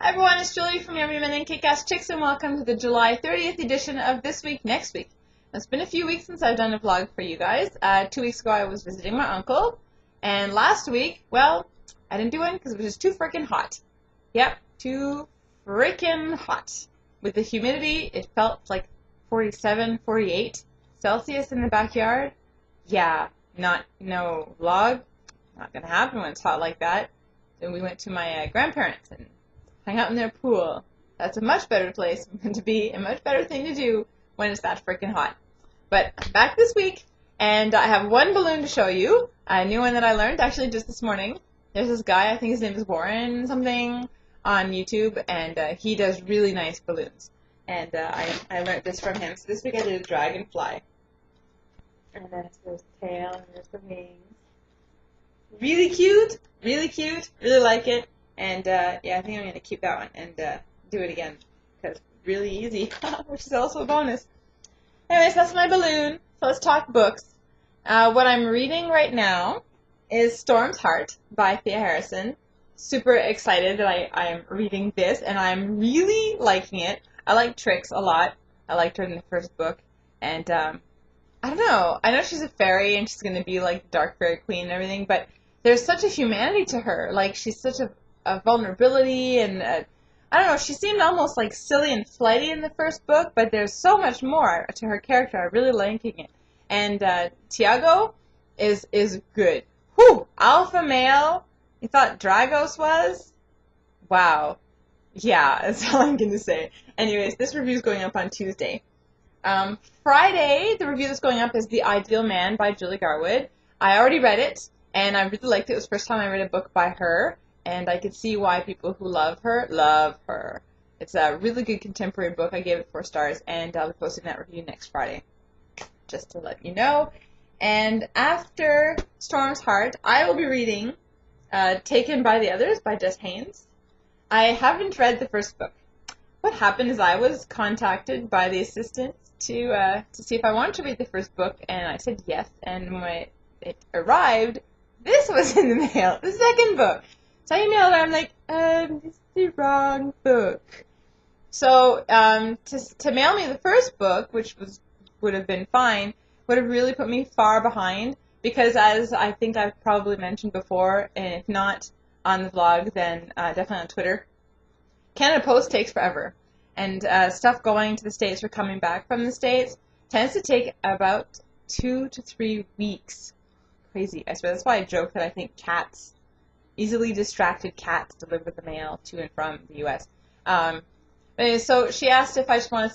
Hi everyone, it's Julie from Yummy Men and Kick-Ass Chicks, and welcome to the July 30th edition of This Week, Next Week. It's been a few weeks since I've done a vlog for you guys. 2 weeks ago I was visiting my uncle, and last week, well, I didn't do one because it was just too freaking hot. Yep, too freaking hot. With the humidity, it felt like 47, 48 Celsius in the backyard. Yeah, no vlog. Not gonna happen when it's hot like that. Then we went to my grandparents and hung out in their pool. That's a much better place to be, a much better thing to do when it's that freaking hot. But I'm back this week, and I have one balloon to show you, a new one that I learned actually just this morning. There's this guy, I think his name is Warren something, on YouTube, and he does really nice balloons. And I learned this from him. So this week I did a dragonfly. And that's his tail, and there's the wings. Really cute, really like it. And yeah, I think I'm going to keep that one and do it again, because really easy, which is also a bonus. Anyways, that's my balloon, so let's talk books. What I'm reading right now is Storm's Heart by Thea Harrison. Super excited that I'm reading this, and I'm really liking it. I like Trix a lot. I liked her in the first book, and I don't know. I know she's a fairy, and she's going to be like the Dark Fairy Queen and everything, but there's such a humanity to her. Like, she's such a vulnerability, and I don't know, she seemed almost like silly and flighty in the first book, but there's so much more to her character. I'm really liking it. And Tiago is good. Whew! Alpha male. You thought Dragos was? Wow. Yeah, that's all I'm going to say. Anyways, this review is going up on Tuesday. Friday, the review that's going up is The Ideal Man by Julie Garwood. I already read it, and I really liked it. It was the first time I read a book by her, and I could see why people who love her, love her. It's a really good contemporary book. I gave it 4 stars, and I'll be posting that review next Friday, just to let you know. And after Storm's Heart, I will be reading Taken by the Others by Jess Haynes. I haven't read the first book. What happened is I was contacted by the assistant to see if I wanted to read the first book, and I said yes, and when it arrived, this was in the mail, the second book. So I emailed her, I'm like, it's the wrong book. So to mail me the first book, which would have been fine, would have really put me far behind, because as I think I've probably mentioned before, and if not on the vlog, then definitely on Twitter, Canada Post takes forever. And stuff going to the States or coming back from the States tends to take about 2 to 3 weeks. Crazy. I swear, that's why I joke that I think cats, easily distracted cats, deliver the mail to and from the U.S. But anyway, so she asked if I just wanted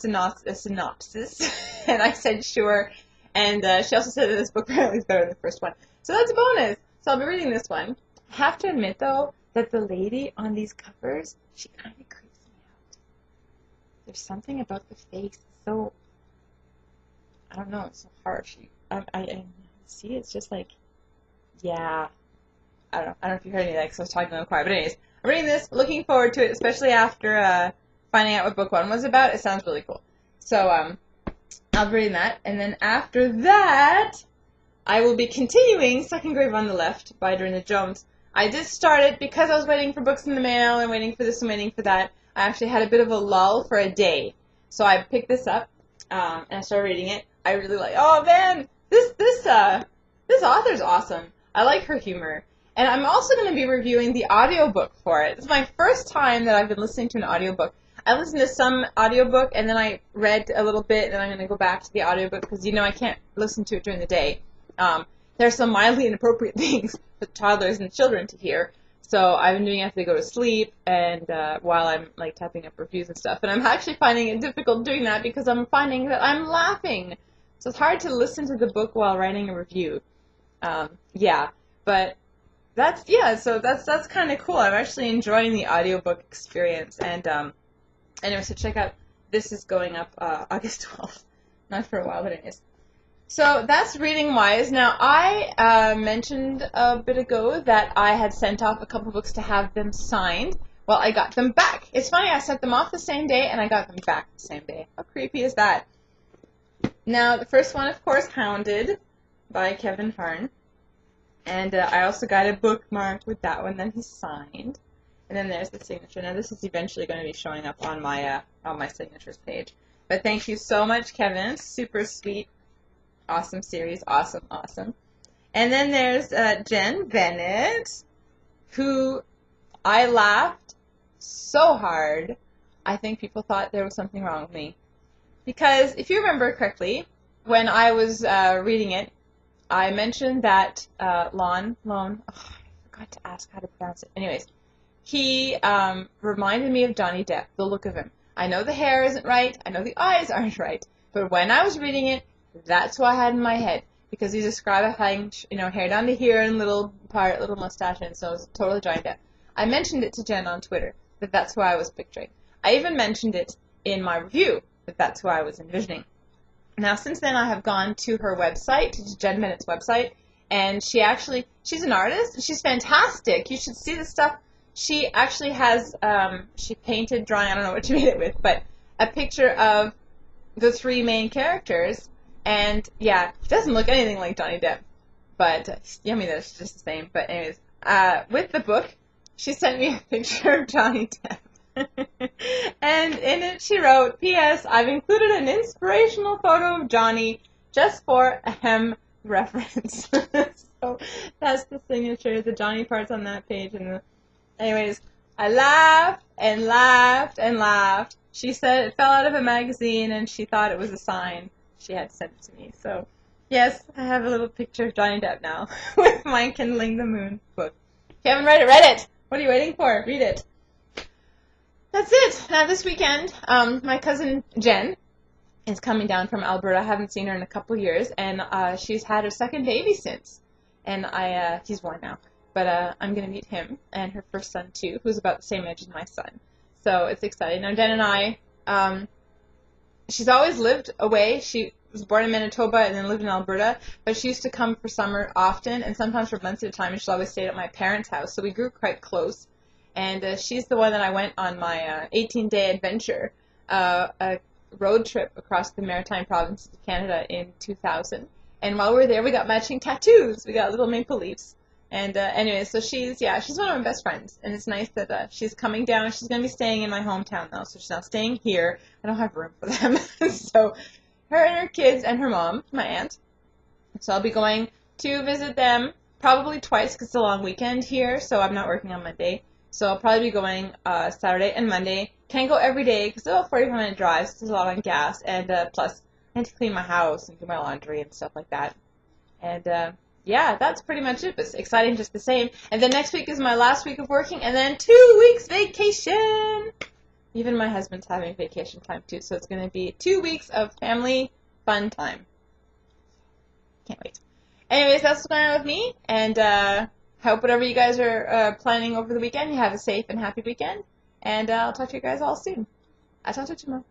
a synopsis, and I said sure. And she also said that this book apparently is better than the first one. So that's a bonus. So I'll be reading this one. I have to admit, though, that the lady on these covers, she kind of creeps me out. There's something about the face, so, I don't know, it's so harsh. I see, it's just like, yeah, I don't know if you heard any of that because I was talking a little quiet, but anyways, I'm reading this, looking forward to it, especially after finding out what book 1 was about. It sounds really cool. So, I'll be reading that, and then after that, I will be continuing Second Grave on the Left by Dorinda Jones. I did start it because I was waiting for books in the mail and waiting for this and waiting for that. I actually had a bit of a lull for a day. So I picked this up and I started reading it. I really like, oh man, this author's awesome. I like her humor. And I'm also going to be reviewing the audiobook for it. It's my first time that I've been listening to an audiobook. I listened to some audiobook and then I read a little bit and then I'm going to go back to the audiobook because, you know, I can't listen to it during the day. There's some mildly inappropriate things for toddlers and children to hear. So I've been doing it after they go to sleep and while I'm like typing up reviews and stuff. And I'm actually finding it difficult doing that because I'm finding that I'm laughing. So it's hard to listen to the book while writing a review. Yeah, but so that's kind of cool. I'm actually enjoying the audiobook experience. And anyway, so check out, this is going up August 12th. Not for a while, but anyways. So that's reading-wise. Now, I mentioned a bit ago that I had sent off a couple books to have them signed. Well, I got them back. It's funny, I sent them off the same day, and I got them back the same day. How creepy is that? Now, the first one, of course, Hounded by Kevin Hearn. And I also got a bookmark with that one that he signed. And then there's the signature. Now this is eventually going to be showing up on my signatures page. But thank you so much, Kevin. Super sweet. Awesome series. Awesome, awesome. And then there's Jen Bennett, who I laughed so hard. I think people thought there was something wrong with me. Because if you remember correctly, when I was reading it, I mentioned that I forgot to ask how to pronounce it. Anyways, he reminded me of Johnny Depp, the look of him. I know the hair isn't right, I know the eyes aren't right, but when I was reading it, that's what I had in my head. Because he described having, hair down to here and little mustache, and so it was totally Johnny Depp. I mentioned it to Jen on Twitter, that that's who I was picturing. I even mentioned it in my review, that that's who I was envisioning. Now, since then, I have gone to her website, to Jen Bennett's website, and she's an artist. She's fantastic. You should see the stuff. She actually has, she painted, drawing, I don't know what she made it with, but a picture of the three main characters, and yeah, he doesn't look anything like Johnny Depp, but, that's just the same. But anyways, with the book, she sent me a picture of Johnny Depp. And in it she wrote, P.S. I've included an inspirational photo of Johnny just for a hem reference. So that's the signature, the Johnny part's on that page. And anyways, I laughed and laughed and laughed. She said it fell out of a magazine and she thought it was a sign. She had sent it to me. So yes, I have a little picture of Johnny Depp now with my Kindling the Moon book. If you haven't read it, What are you waiting for? Read it. That's it. Now this weekend, my cousin Jen is coming down from Alberta. I haven't seen her in a couple years, and she's had her second baby since. And he's 1 now, but I'm gonna meet him and her first son too, who's about the same age as my son. So it's exciting. Now Jen and I, she's always lived away. She was born in Manitoba and then lived in Alberta, but she used to come for summer often, and sometimes for months at a time. And she always stayed at my parents' house, so we grew quite close. And she's the one that I went on my 18-day adventure, a road trip across the Maritime provinces of Canada in 2000. And while we were there, we got matching tattoos. We got little maple leaves. And anyway, so she's one of my best friends. And it's nice that she's coming down. She's going to be staying in my hometown now, so she's not staying here. I don't have room for them. So her and her kids and her mom, my aunt. So I'll be going to visit them probably twice because it's a long weekend here, so I'm not working on Monday. So I'll probably be going Saturday and Monday. Can't go every day because it's about 45-minute drive, so there's a lot on gas. And plus, I need to clean my house and do my laundry and stuff like that. And yeah, that's pretty much it. But it's exciting just the same. And then next week is my last week of working, and then 2 weeks vacation. Even my husband's having vacation time too, so it's going to be 2 weeks of family fun time. Can't wait. Anyways, that's what's going on with me, and hope whatever you guys are planning over the weekend, you have a safe and happy weekend. And I'll talk to you guys all soon. I'll talk to you tomorrow.